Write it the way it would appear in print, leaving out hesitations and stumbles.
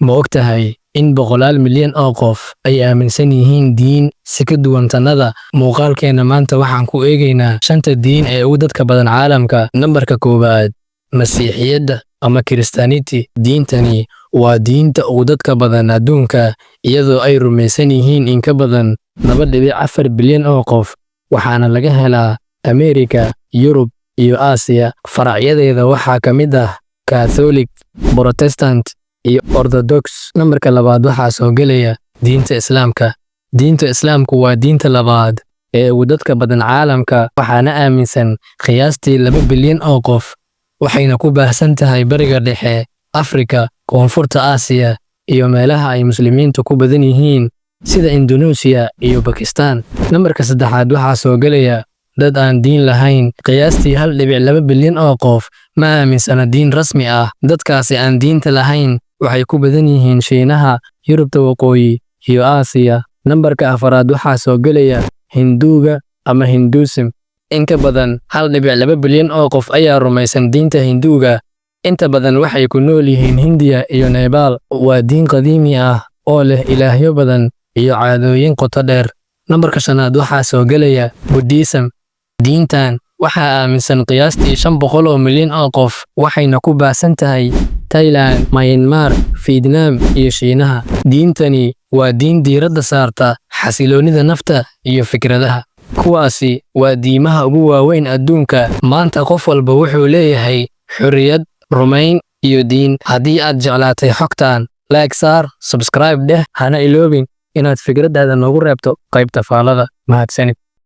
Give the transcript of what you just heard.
Ma ogtahay in boqolaal milyan oo qof ay aaminsan yihiin diin si ka duwan tannada? Muuqaalkeena maanta waxaan ku eegaynaa 5 diin ee ugu dadka badan caalamka. Nambarka 1, Masiixiyadda ama Christianity. Diintani waa diinta ugu dadka badan adduunka, iyadoo ay rumaysan yihiin in ka badan 2.4 bilyan oo qof, waxaana laga helaa Ameerika, Yurub iyo Aasiya. Faracyadeeda waxaa ka mid ah Catholic, Protestant iyo Orthodox. Nambarka 2 waxaa soo gelaya diinta Islaamka. Diinta Islaamku waa diinta labaad ee ugu dadka badan caalamka, waxaana aaminsan qiyaastii 2 bilyan oo qof, waxayna ku baahsan tahay Bariga Dhexe, Afrika, Koonfurta Aasiya iyo meelaha ay Muslimiintu ku badan yihiin sida Indonesia iyo Pakistan. Nambarka 3 waxaa soo gelaya dad aan diin lahayn. Qiyaastii 1.2 bilyan oo qof ma aaminsana diin rasmi ah. Dadkaasi aan diinta lahayn waxay ku badan yihiin Shiinaha, Yurubta Waqooyi iyo Aasiya. Nambarka 4 waxaa soo gelaya Hinduuga ama Hinduism. In ka badan 1.2 bilyan oo qof ayaa rumaysan diinta Hinduuga. Inta badan waxay ku nool yihiin Hindiya iyo Nepal. Waa diin qadiimi ah oo leh ilaahyo badan iyo caadooyin qoto dheer. Nambarka 5 waxaa soo gelaya Buddhism. Diintan waxaa aaminsan qiyaastii 500 oo milyan oo qof, waxayna ku baahsan tahay Thailand, Myanmar, Vietnam iyo Shiinaha. Diintani waa diin diiradda saarta xasiloonida nafta iyo fikradaha. Kuwaasi waa diimaha ugu waaweyn adduunka. Maanta qof walba wuxuu leeyahay xorriyad rumayn iyo diin. Haddii aad jeclaatay xogtan, like saar, subscribe dheh, hana iloobin inaad fikradaada noogu reebto qaybta faalada. Mahadsanid.